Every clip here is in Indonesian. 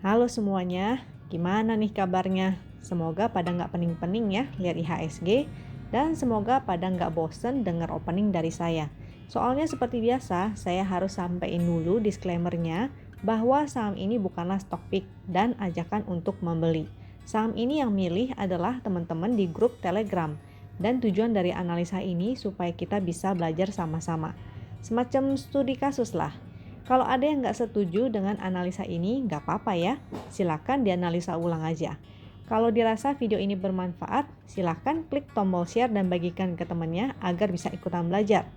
Halo semuanya, gimana nih kabarnya? Semoga pada nggak pening-pening ya lihat IHSG dan semoga pada nggak bosen dengar opening dari saya. Soalnya seperti biasa, saya harus sampaikan dulu disclaimer-nya bahwa saham ini bukanlah stock pick dan ajakan untuk membeli. Saham ini yang milih adalah teman-teman di grup Telegram dan tujuan dari analisa ini supaya kita bisa belajar sama-sama. Semacam studi kasus lah. Kalau ada yang nggak setuju dengan analisa ini, nggak apa-apa ya. Silakan dianalisa ulang aja. Kalau dirasa video ini bermanfaat, silakan klik tombol share dan bagikan ke temannya agar bisa ikutan belajar.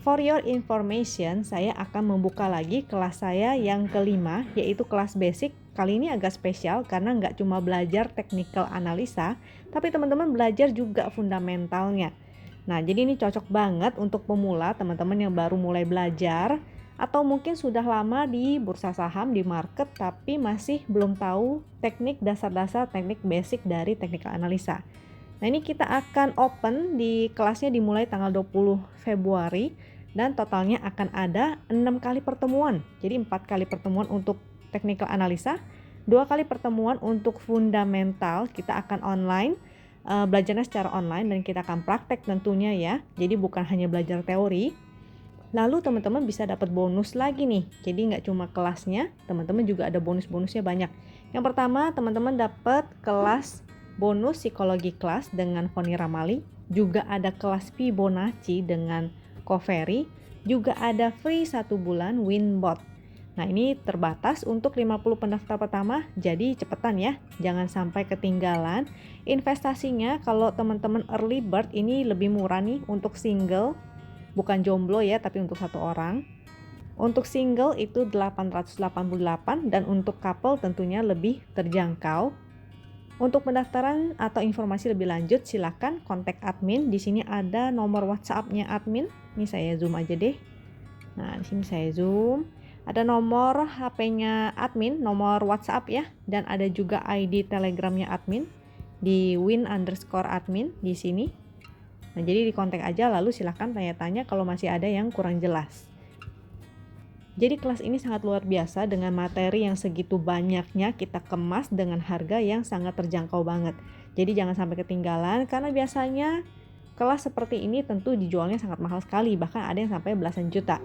For your information, saya akan membuka lagi kelas saya yang kelima, yaitu kelas basic. Kali ini agak spesial karena nggak cuma belajar technical analisa, tapi teman-teman belajar juga fundamentalnya. Nah, jadi ini cocok banget untuk pemula, teman-teman yang baru mulai belajar, atau mungkin sudah lama di bursa saham, di market, tapi masih belum tahu teknik dasar-dasar, teknik basic dari technical analisa. Nah, ini kita akan open di kelasnya dimulai tanggal 20 Februari dan totalnya akan ada 6 kali pertemuan. Jadi 4 kali pertemuan untuk technical analisa, 2 kali pertemuan untuk fundamental, kita akan online, belajarnya secara online dan kita akan praktek tentunya ya. Jadi bukan hanya belajar teori. Lalu teman-teman bisa dapat bonus lagi nih. Jadi nggak cuma kelasnya, teman-teman juga ada bonus-bonusnya banyak. Yang pertama, teman-teman dapat kelas bonus psikologi kelas dengan Foni Ramali, juga ada kelas Fibonacci dengan Koferi, juga ada free 1 bulan Winbot. Nah, ini terbatas untuk 50 pendaftar pertama, jadi cepetan ya, jangan sampai ketinggalan. Investasinya kalau teman-teman early bird ini lebih murah nih untuk single, bukan jomblo ya, tapi untuk satu orang. Untuk single itu 888 dan untuk couple tentunya lebih terjangkau. Untuk pendaftaran atau informasi lebih lanjut silakan kontak admin. Di sini ada nomor WhatsApp-nya admin. Ini saya zoom aja deh. Nah, di sini saya zoom. Ada nomor HP-nya admin, nomor WhatsApp ya, dan ada juga ID Telegram-nya admin di win_admin di sini. Nah, jadi dikontak aja lalu silahkan tanya-tanya kalau masih ada yang kurang jelas. Jadi kelas ini sangat luar biasa dengan materi yang segitu banyaknya kita kemas dengan harga yang sangat terjangkau banget. Jadi jangan sampai ketinggalan karena biasanya kelas seperti ini tentu dijualnya sangat mahal sekali, bahkan ada yang sampai belasan juta.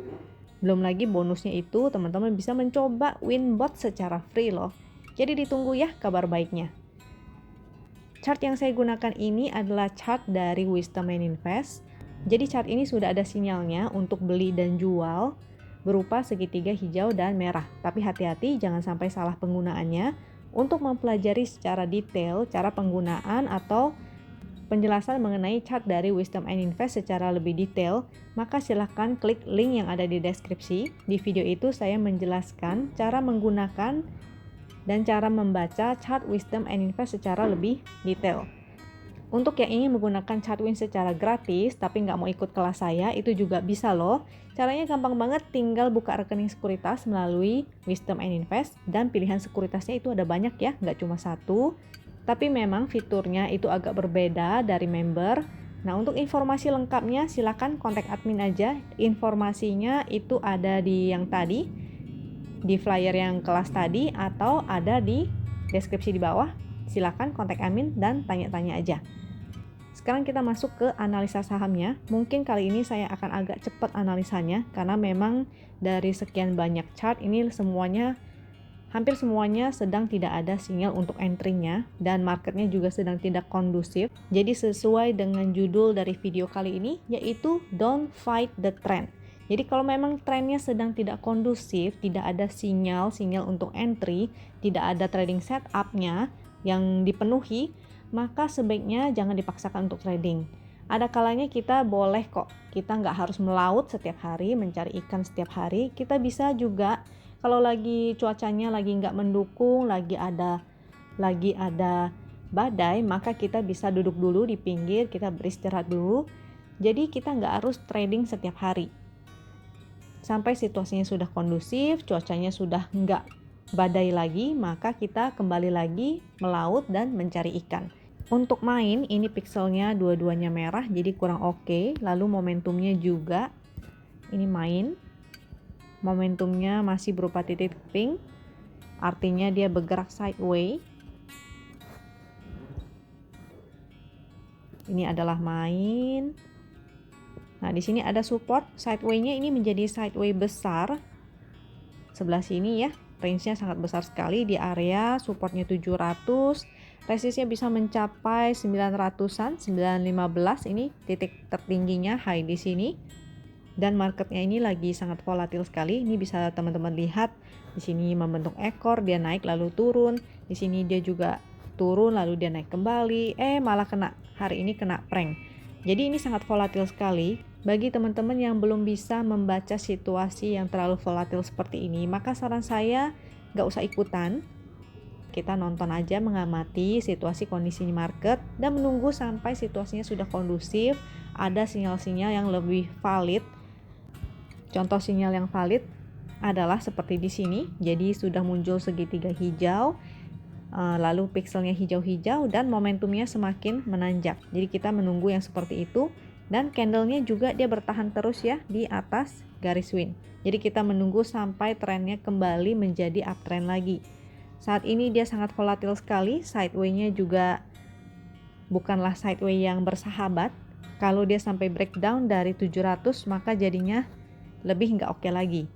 Belum lagi bonusnya itu teman-teman bisa mencoba Winbot secara free loh. Jadi ditunggu ya kabar baiknya. Chart yang saya gunakan ini adalah chart dari Wisdom and Invest. Jadi chart ini sudah ada sinyalnya untuk beli dan jual berupa segitiga hijau dan merah. Tapi hati-hati jangan sampai salah penggunaannya. Untuk mempelajari secara detail cara penggunaan atau penjelasan mengenai chart dari Wisdom and Invest secara lebih detail, maka silahkan klik link yang ada di deskripsi. Di video itu saya menjelaskan cara menggunakan dan cara membaca chart Wisdom and Invest secara lebih detail. Untuk yang ingin menggunakan Chartwin secara gratis tapi nggak mau ikut kelas saya, itu juga bisa loh. Caranya gampang banget, tinggal buka rekening sekuritas melalui Wisdom and Invest dan pilihan sekuritasnya itu ada banyak ya, nggak cuma satu. Tapi memang fiturnya itu agak berbeda dari member. Nah, untuk informasi lengkapnya silakan kontak admin aja. Informasinya itu ada di yang tadi, di flyer yang kelas tadi atau ada di deskripsi di bawah. Silakan kontak admin dan tanya-tanya aja. Sekarang kita masuk ke analisa sahamnya. Mungkin kali ini saya akan agak cepat analisanya karena memang dari sekian banyak chart ini hampir semuanya sedang tidak ada sinyal untuk entry-nya dan marketnya juga sedang tidak kondusif. Jadi sesuai dengan judul dari video kali ini yaitu Don't Fight the Trend. Jadi kalau memang trennya sedang tidak kondusif, tidak ada sinyal untuk entry, tidak ada trading setup-nya yang dipenuhi, maka sebaiknya jangan dipaksakan untuk trading. Ada kalanya kita boleh kok, kita nggak harus melaut setiap hari, mencari ikan setiap hari. Kita bisa juga kalau lagi cuacanya lagi nggak mendukung, lagi ada badai, maka kita bisa duduk dulu di pinggir, kita beristirahat dulu. Jadi kita nggak harus trading setiap hari. Sampai situasinya sudah kondusif, cuacanya sudah nggak badai lagi, maka kita kembali lagi melaut dan mencari ikan. Untuk main, ini pixelnya dua-duanya merah, jadi kurang oke. Lalu momentumnya juga, ini main. Momentumnya masih berupa titik pink. artinya dia bergerak sideways. Ini adalah main. Nah, di sini ada support sideways-nya, ini menjadi sideways besar. Sebelah sini ya, range-nya sangat besar sekali di area supportnya 700, resistnya bisa mencapai 900-an, 915 ini titik tertingginya high di sini. Dan marketnya ini lagi sangat volatil sekali. Ini bisa teman-teman lihat di sini membentuk ekor, dia naik lalu turun. Di sini dia juga turun lalu dia naik kembali. Malah hari ini kena prank. Jadi ini sangat volatil sekali. Bagi teman-teman yang belum bisa membaca situasi yang terlalu volatil seperti ini, maka saran saya nggak usah ikutan. Kita nonton aja, mengamati situasi kondisi market dan menunggu sampai situasinya sudah kondusif, ada sinyal-sinyal yang lebih valid. Contoh sinyal yang valid adalah seperti di sini. Jadi sudah muncul segitiga hijau, lalu pixelnya hijau-hijau dan momentumnya semakin menanjak. Jadi kita menunggu yang seperti itu, dan candlenya juga dia bertahan terus ya di atas garis win. Jadi kita menunggu sampai trennya kembali menjadi uptrend lagi. Saat ini dia sangat volatil sekali, sideways-nya juga bukanlah sideways yang bersahabat. Kalau dia sampai breakdown dari 700, maka jadinya lebih nggak oke lagi.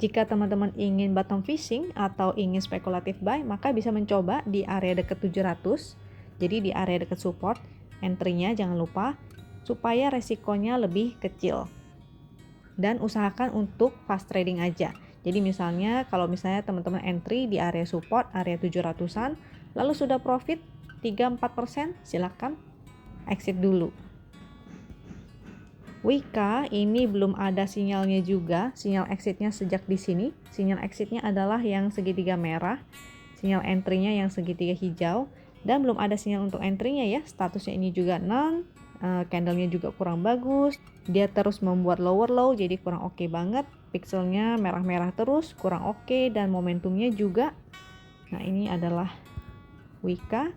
Jika teman-teman ingin bottom fishing atau ingin spekulatif buy, maka bisa mencoba di area dekat 700. Jadi di area dekat support, entry-nya jangan lupa supaya resikonya lebih kecil. Dan usahakan untuk fast trading aja. Jadi misalnya kalau misalnya teman-teman entry di area support, area 700-an, lalu sudah profit 3-4%, silakan exit dulu. Wika ini belum ada sinyalnya juga, sinyal exitnya sejak di sini. Sinyal exitnya adalah yang segitiga merah, sinyal entry-nya yang segitiga hijau, dan belum ada sinyal untuk entry-nya ya. Statusnya ini juga none, candle-nya juga kurang bagus. Dia terus membuat lower low, jadi kurang oke banget. Pixelnya merah-merah terus, kurang oke, dan momentumnya juga. Nah, ini adalah Wika.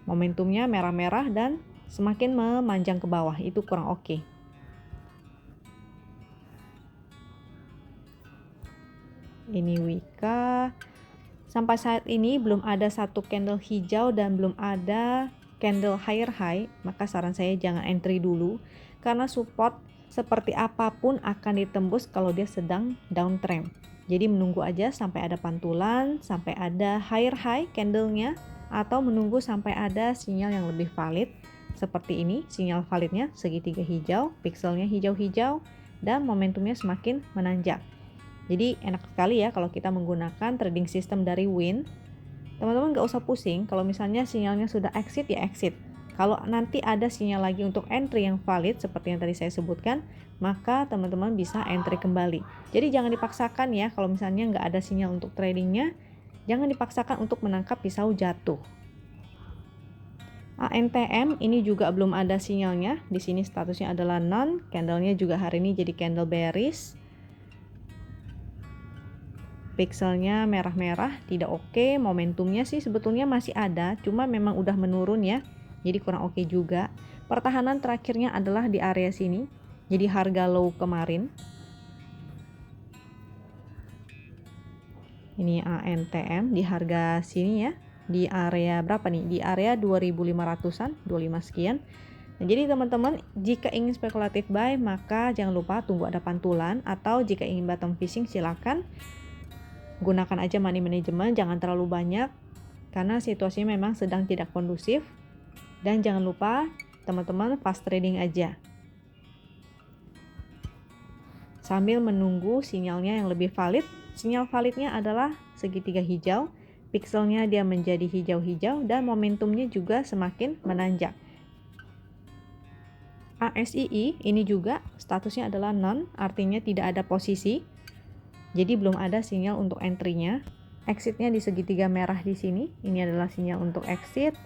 Momentumnya merah-merah dan semakin memanjang ke bawah, itu kurang oke. Ini Wika. Sampai saat ini belum ada satu candle hijau dan belum ada candle higher high, maka saran saya jangan entry dulu, karena support seperti apapun akan ditembus kalau dia sedang downtrend. Jadi menunggu aja sampai ada pantulan, sampai ada higher high candlenya, atau menunggu sampai ada sinyal yang lebih valid. Seperti ini, sinyal validnya segitiga hijau, pixelnya hijau-hijau, dan momentumnya semakin menanjak. Jadi enak sekali ya kalau kita menggunakan trading system dari Win. Teman-teman gak usah pusing, kalau misalnya sinyalnya sudah exit ya exit. Kalau nanti ada sinyal lagi untuk entry yang valid seperti yang tadi saya sebutkan, maka teman-teman bisa entry kembali. Jadi jangan dipaksakan ya, kalau misalnya nggak ada sinyal untuk tradingnya, jangan dipaksakan untuk menangkap pisau jatuh. ANTM ini juga belum ada sinyalnya. Di sini statusnya adalah none. Candlenya juga hari ini jadi candle bearish. Pixelnya merah-merah, tidak oke. Momentumnya sih sebetulnya masih ada, cuma memang udah menurun ya. Jadi kurang oke juga. Pertahanan terakhirnya adalah di area sini. Jadi harga low kemarin. Ini ANTM di harga sini ya. Di area berapa nih? Di area 2500-an, 25 sekian. Nah, jadi teman-teman, jika ingin spekulatif buy, maka jangan lupa tunggu ada pantulan, atau jika ingin bottom fishing silakan gunakan aja money management, jangan terlalu banyak karena situasinya memang sedang tidak kondusif. Dan jangan lupa teman-teman fast trading aja sambil menunggu sinyalnya yang lebih valid. Sinyal validnya adalah segitiga hijau, pixelnya dia menjadi hijau-hijau, dan momentumnya juga semakin menanjak. ASII ini juga statusnya adalah none, artinya tidak ada posisi. Jadi belum ada sinyal untuk entry-nya. Exitnya di segitiga merah di sini. Ini adalah sinyal untuk exit.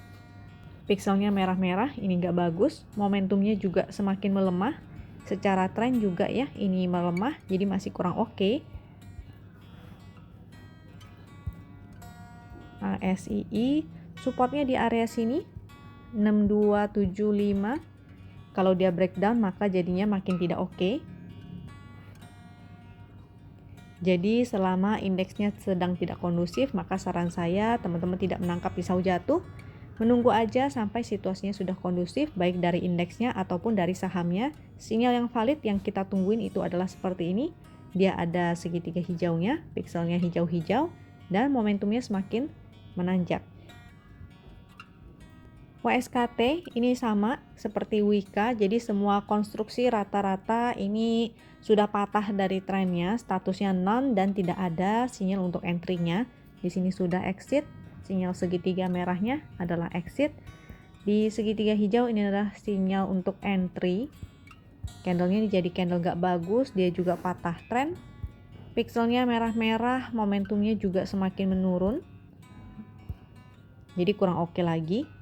Pixelnya merah-merah, ini nggak bagus. Momentumnya juga semakin melemah. Secara tren juga ya, ini melemah, jadi masih kurang oke. ASII, supportnya di area sini, 6275. Kalau dia breakdown, maka jadinya makin tidak oke. Jadi selama indeksnya sedang tidak kondusif, maka saran saya teman-teman tidak menangkap pisau jatuh, menunggu aja sampai situasinya sudah kondusif, baik dari indeksnya ataupun dari sahamnya. Sinyal yang valid yang kita tungguin itu adalah seperti ini. Dia ada segitiga hijaunya, pikselnya hijau-hijau, dan momentumnya semakin menanjak. WSKT ini sama seperti Wika, jadi semua konstruksi rata-rata ini sudah patah dari trennya, statusnya non dan tidak ada sinyal untuk entry-nya. Di sini sudah exit, sinyal segitiga merahnya adalah exit. Di segitiga hijau ini adalah sinyal untuk entry. Candlenya jadi candle gak bagus, dia juga patah tren. Pikselnya merah-merah, momentumnya juga semakin menurun. Jadi kurang oke lagi.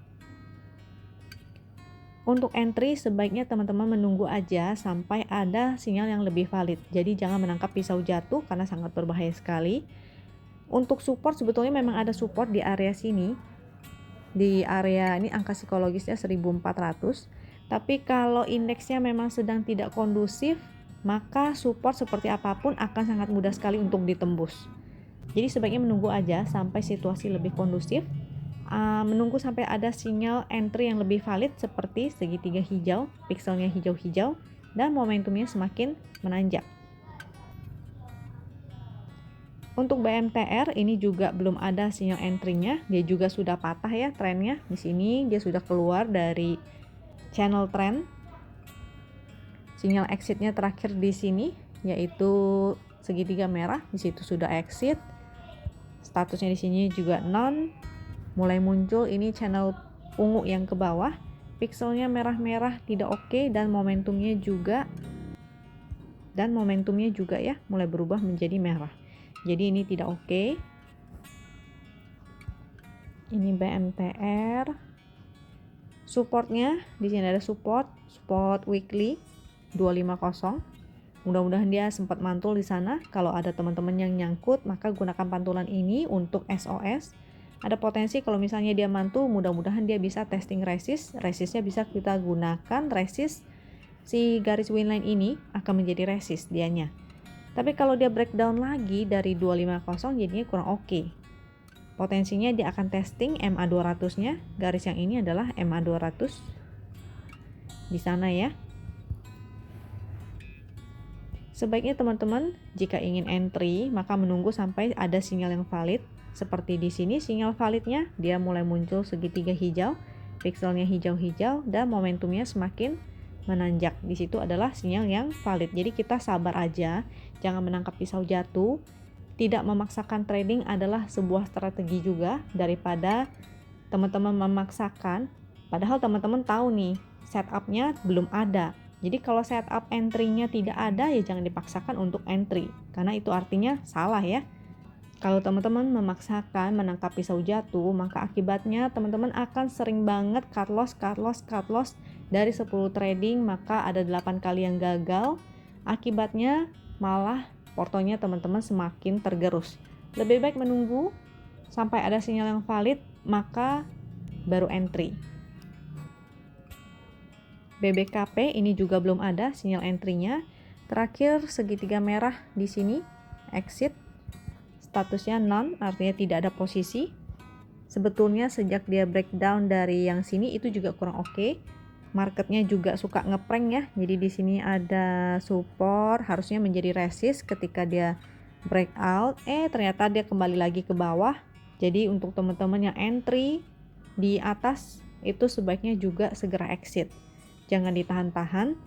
Untuk entry sebaiknya teman-teman menunggu aja sampai ada sinyal yang lebih valid. Jadi jangan menangkap pisau jatuh karena sangat berbahaya sekali. Untuk support sebetulnya memang ada support di area sini. Di area ini angka psikologisnya 1400. Tapi kalau indeksnya memang sedang tidak kondusif, maka support seperti apapun akan sangat mudah sekali untuk ditembus. Jadi sebaiknya menunggu aja sampai situasi lebih kondusif. Menunggu sampai ada sinyal entry yang lebih valid seperti segitiga hijau, pikselnya hijau-hijau, dan momentumnya semakin menanjak. Untuk BMTR ini juga belum ada sinyal entry-nya, dia juga sudah patah ya trennya. Di sini dia sudah keluar dari channel trend. Sinyal exit-nya terakhir di sini yaitu segitiga merah, di situ sudah exit. Statusnya di sini juga non. Mulai muncul ini channel ungu yang ke bawah, pikselnya merah-merah tidak oke dan momentumnya juga ya mulai berubah menjadi merah. Jadi ini tidak oke. Ini BMTR. Supportnya di sini ada support weekly 250. Mudah-mudahan dia sempat mantul di sana. Kalau ada teman-teman yang nyangkut, maka gunakan pantulan ini untuk SOS. Ada potensi kalau misalnya dia mantul, mudah-mudahan dia bisa testing resist. Resistnya bisa kita gunakan resist si garis winline ini akan menjadi resist dianya. Tapi kalau dia breakdown lagi dari 250 jadinya kurang oke. Potensinya dia akan testing MA200-nya. Garis yang ini adalah MA200 di sana ya. Sebaiknya teman-teman jika ingin entry maka menunggu sampai ada sinyal yang valid. Seperti di sini sinyal validnya dia mulai muncul segitiga hijau, pikselnya hijau-hijau dan momentumnya semakin menanjak. Di situ adalah sinyal yang valid. Jadi kita sabar aja, jangan menangkap pisau jatuh. Tidak memaksakan trading adalah sebuah strategi juga daripada teman-teman memaksakan. Padahal teman-teman tahu nih setupnya belum ada. Jadi kalau setup entry-nya tidak ada ya jangan dipaksakan untuk entry karena itu artinya salah ya. Kalau teman-teman memaksakan menangkap pisau jatuh, maka akibatnya teman-teman akan sering banget cut loss dari 10 trading, maka ada 8 kali yang gagal. Akibatnya malah portonya teman-teman semakin tergerus. Lebih baik menunggu sampai ada sinyal yang valid, maka baru entry. BBKP ini juga belum ada sinyal entry-nya. Terakhir segitiga merah di sini, exit. Statusnya non, artinya tidak ada posisi. Sebetulnya sejak dia breakdown dari yang sini itu juga kurang oke. Marketnya juga suka ngeprank ya. Jadi di sini ada support, harusnya menjadi resist ketika dia breakout. Ternyata dia kembali lagi ke bawah. Jadi untuk teman-teman yang entry di atas itu sebaiknya juga segera exit. Jangan ditahan-tahan.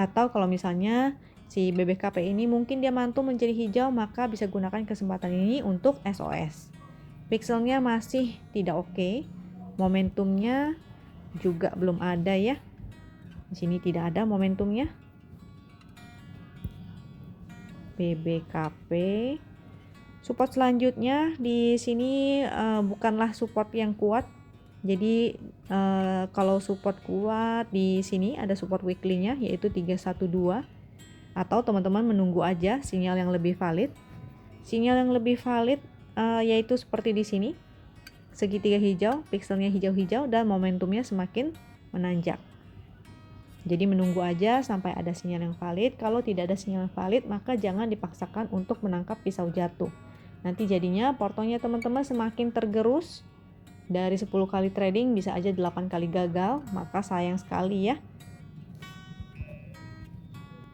Atau kalau misalnya si BBKP ini mungkin dia mantul menjadi hijau, maka bisa gunakan kesempatan ini untuk SOS. Pikselnya masih tidak oke. Momentumnya juga belum ada ya. Di sini tidak ada momentumnya. BBKP. Support selanjutnya di sini bukanlah support yang kuat. Jadi kalau support kuat di sini ada support weekly-nya yaitu 312. Atau teman-teman menunggu aja sinyal yang lebih valid. Sinyal yang lebih valid yaitu seperti di sini. Segitiga hijau, pikselnya hijau-hijau dan momentumnya semakin menanjak. Jadi menunggu aja sampai ada sinyal yang valid. Kalau tidak ada sinyal yang valid, maka jangan dipaksakan untuk menangkap pisau jatuh. Nanti jadinya portonya teman-teman semakin tergerus. Dari 10 kali trading bisa aja 8 kali gagal, maka sayang sekali ya.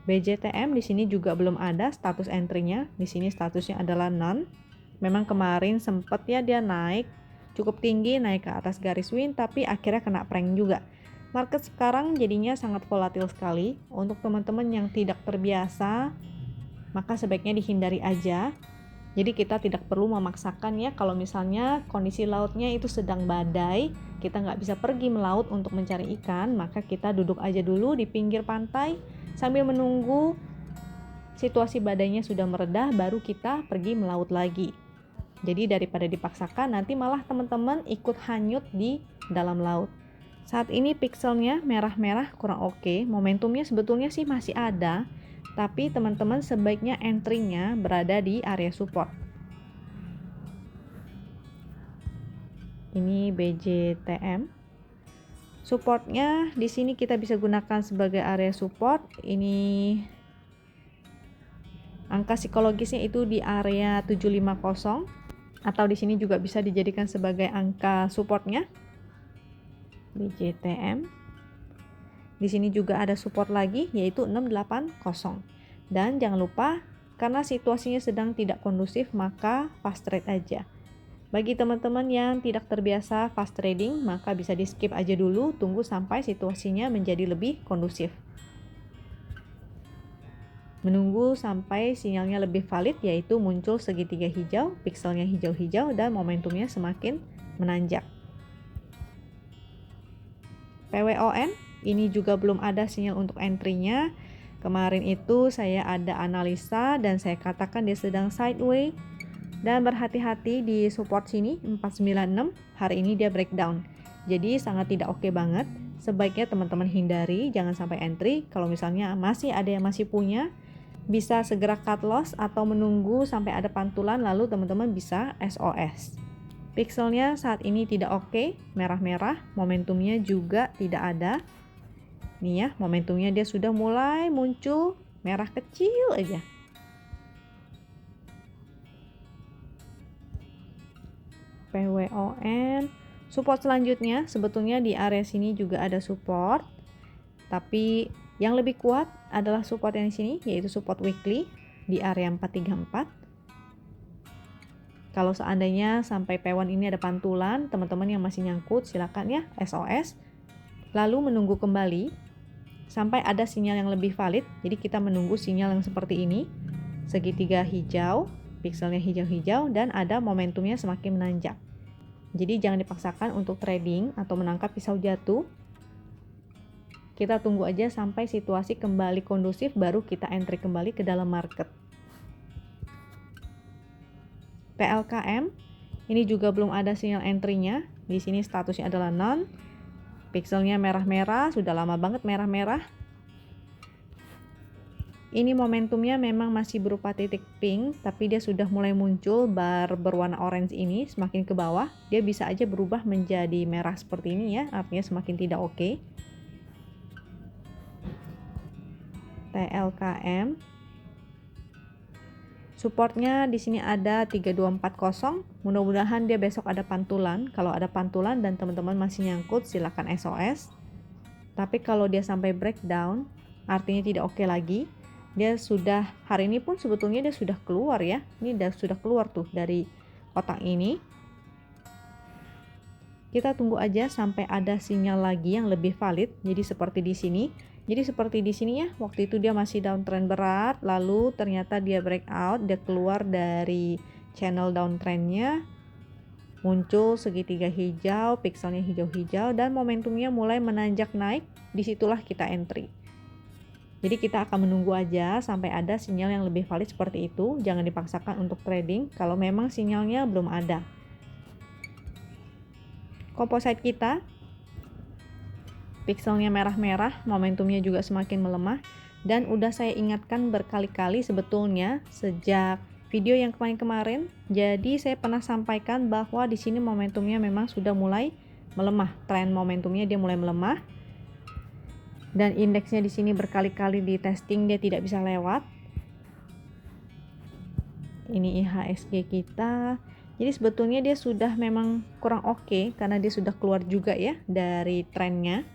BJTM di sini juga belum ada status entry-nya. Di sini statusnya adalah none. Memang kemarin sempat ya dia naik cukup tinggi, naik ke atas garis win, tapi akhirnya kena prank juga. Market sekarang jadinya sangat volatil sekali. Untuk teman-teman yang tidak terbiasa, maka sebaiknya dihindari aja. Jadi kita tidak perlu memaksakan ya, kalau misalnya kondisi lautnya itu sedang badai, kita nggak bisa pergi melaut untuk mencari ikan, maka kita duduk aja dulu di pinggir pantai sambil menunggu situasi badainya sudah meredah, baru kita pergi melaut lagi. Jadi daripada dipaksakan, nanti malah teman-teman ikut hanyut di dalam laut. Saat ini pixelnya merah-merah kurang oke, momentumnya sebetulnya sih masih ada, tapi teman-teman sebaiknya entry-nya berada di area support. Ini BJTM. Supportnya di sini kita bisa gunakan sebagai area support. Ini angka psikologisnya itu di area 750, atau di sini juga bisa dijadikan sebagai angka supportnya. BJTM. Di sini juga ada support lagi yaitu 680. Dan jangan lupa, karena situasinya sedang tidak kondusif, maka fast trade aja. Bagi teman-teman yang tidak terbiasa fast trading, maka bisa di skip aja dulu, tunggu sampai situasinya menjadi lebih kondusif. Menunggu sampai sinyalnya lebih valid, yaitu muncul segitiga hijau, pixelnya hijau-hijau, dan momentumnya semakin menanjak. PWON, ini juga belum ada sinyal untuk entry-nya. Kemarin itu saya ada analisa dan saya katakan dia sedang sideways. Dan berhati-hati di support sini 496, hari ini dia breakdown. Jadi sangat tidak oke banget. Sebaiknya teman-teman hindari, jangan sampai entry. Kalau misalnya masih ada yang masih punya, bisa segera cut loss atau menunggu sampai ada pantulan lalu teman-teman bisa SOS. Pixelnya saat ini tidak oke, merah-merah, momentumnya juga tidak ada. Nih ya, momentumnya dia sudah mulai muncul merah kecil aja. PWON, support selanjutnya sebetulnya di area sini juga ada support, tapi yang lebih kuat adalah support yang di sini, yaitu support weekly di area 434. Kalau seandainya sampai PWON ini ada pantulan, teman-teman yang masih nyangkut silakan ya SOS, lalu menunggu kembali sampai ada sinyal yang lebih valid. Jadi kita menunggu sinyal yang seperti ini, segitiga hijau, pixelnya hijau-hijau, dan ada momentumnya semakin menanjak. Jadi jangan dipaksakan untuk trading atau menangkap pisau jatuh. Kita tunggu aja sampai situasi kembali kondusif, baru kita entry kembali ke dalam market. PLKM, ini juga belum ada sinyal entry-nya. Di sini statusnya adalah none. Pixelnya merah-merah, sudah lama banget merah-merah. Ini momentumnya memang masih berupa titik pink, tapi dia sudah mulai muncul bar berwarna orange ini semakin ke bawah. Dia bisa aja berubah menjadi merah seperti ini ya, artinya semakin tidak oke. TLKM. Supportnya di sini ada 3240. Mudah-mudahan dia besok ada pantulan. Kalau ada pantulan dan teman-teman masih nyangkut, silakan SOS. Tapi kalau dia sampai breakdown, artinya tidak oke lagi. Dia sudah, hari ini pun sebetulnya dia sudah keluar ya. Ini sudah keluar tuh dari kotak ini. Kita tunggu aja sampai ada sinyal lagi yang lebih valid. Jadi seperti di sini. Jadi seperti di sini ya. Waktu itu dia masih downtrend berat, lalu ternyata dia breakout, dia keluar dari channel downtrendnya. Muncul segitiga hijau, pixelnya hijau-hijau, dan momentumnya mulai menanjak naik. Disitulah kita entry. Jadi kita akan menunggu aja sampai ada sinyal yang lebih valid seperti itu. Jangan dipaksakan untuk trading kalau memang sinyalnya belum ada. Composite kita, pixelnya merah-merah, momentumnya juga semakin melemah. Dan udah saya ingatkan berkali-kali sebetulnya sejak video yang kemarin-kemarin. Jadi saya pernah sampaikan bahwa di sini momentumnya memang sudah mulai melemah. Tren momentumnya dia mulai melemah. Dan indeksnya di sini berkali-kali di testing dia tidak bisa lewat. Ini IHSG kita. Jadi sebetulnya dia sudah memang kurang oke karena dia sudah keluar juga ya dari trennya.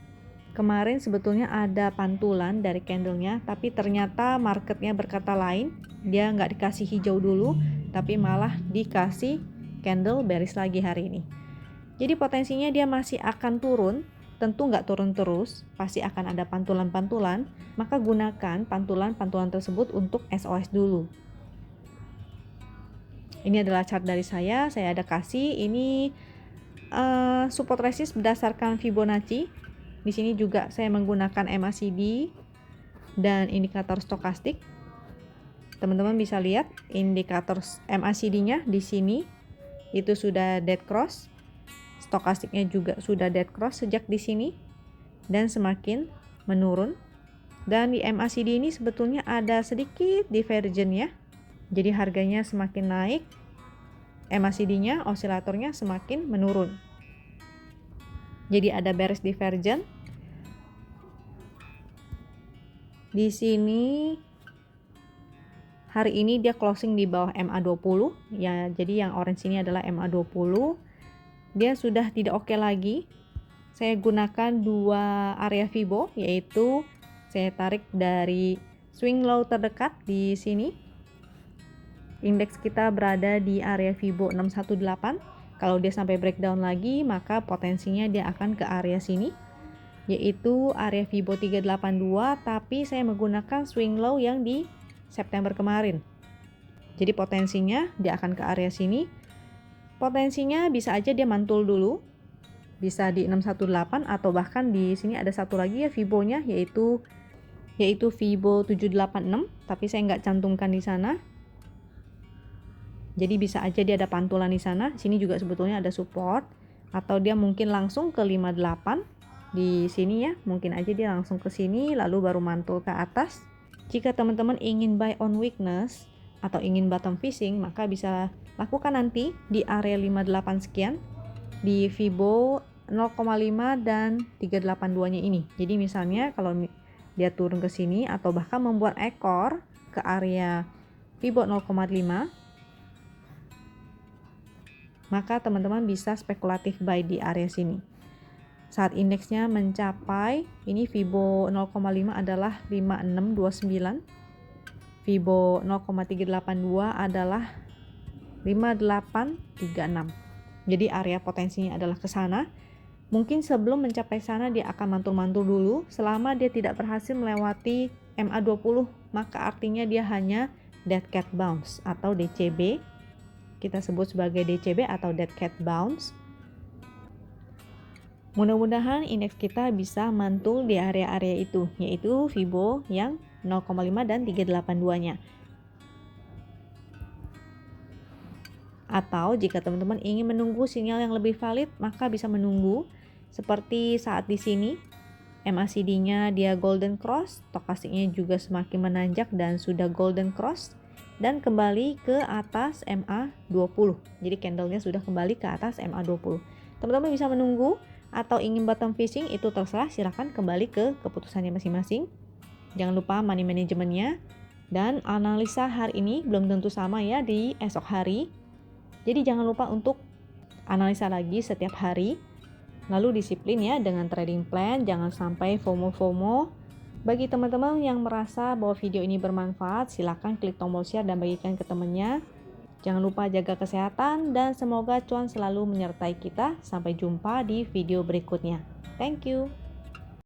Kemarin sebetulnya ada pantulan dari candlenya, tapi ternyata marketnya berkata lain. Dia nggak dikasih hijau dulu, tapi malah dikasih candle bearish lagi hari ini. Jadi potensinya dia masih akan turun, tentu nggak turun terus, pasti akan ada pantulan-pantulan, maka gunakan pantulan-pantulan tersebut untuk SOS dulu. Ini adalah chart dari saya ada kasih, ini support resist berdasarkan Fibonacci. Di sini juga saya menggunakan MACD dan indikator stokastik. Teman-teman bisa lihat indikator MACD-nya di sini itu sudah dead cross. Stokastiknya juga sudah dead cross sejak di sini dan semakin menurun. Dan di MACD ini sebetulnya ada sedikit divergen ya. Jadi harganya semakin naik, MACD-nya, osilatornya semakin menurun. Jadi ada bearish divergen. Di sini hari ini dia closing di bawah MA20 ya. Jadi yang orange ini adalah MA20. Dia sudah tidak oke lagi. Saya gunakan dua area Fibo, yaitu saya tarik dari swing low terdekat di sini. Indeks kita berada di area Fibo 618. Kalau dia sampai breakdown lagi, maka potensinya dia akan ke area sini, yaitu area Fibo 382, tapi saya menggunakan swing low yang di September kemarin. Jadi potensinya dia akan ke area sini. Potensinya bisa aja dia mantul dulu, bisa di 618 atau bahkan di sini ada satu lagi ya Fibonya, yaitu Fibo 786, tapi saya nggak cantumkan di sana. Jadi bisa aja dia ada pantulan di sana. Sini juga sebetulnya ada support, atau dia mungkin langsung ke 58 di sini ya. Mungkin aja dia langsung ke sini lalu baru mantul ke atas. Jika teman-teman ingin buy on weakness atau ingin bottom fishing, maka bisa lakukan nanti di area 58 sekian di Fibo 0,5 dan 382-nya ini. Jadi misalnya kalau dia turun ke sini atau bahkan membuat ekor ke area Fibo 0,5, maka teman-teman bisa spekulatif buy di area sini. Saat indeksnya mencapai, ini Fibo 0,5 adalah 5629, Fibo 0,382 adalah 5836. Jadi area potensinya adalah ke sana. Mungkin sebelum mencapai sana dia akan mantul-mantul dulu. Selama dia tidak berhasil melewati MA20, maka artinya dia hanya dead cat bounce atau DCB. Kita sebut sebagai DCB atau dead cat bounce. Mudah-mudahan indeks kita bisa mantul di area-area itu, yaitu Fibo yang 0,5 dan 382-nya. Atau jika teman-teman ingin menunggu sinyal yang lebih valid, maka bisa menunggu seperti saat di sini. MACD-nya dia golden cross, stokastiknya juga semakin menanjak dan sudah golden cross dan kembali ke atas MA20. Jadi candlenya sudah kembali ke atas MA20. Teman-teman bisa menunggu atau ingin bottom fishing, itu terserah, silahkan kembali ke keputusannya masing-masing. Jangan lupa money manajemennya, dan analisa hari ini belum tentu sama ya di esok hari. Jadi jangan lupa untuk analisa lagi setiap hari. Lalu disiplin ya dengan trading plan, jangan sampai FOMO. Bagi teman-teman yang merasa bahwa video ini bermanfaat, silakan klik tombol share dan bagikan ke temannya. Jangan lupa jaga kesehatan dan semoga cuan selalu menyertai kita. Sampai jumpa di video berikutnya. Thank you.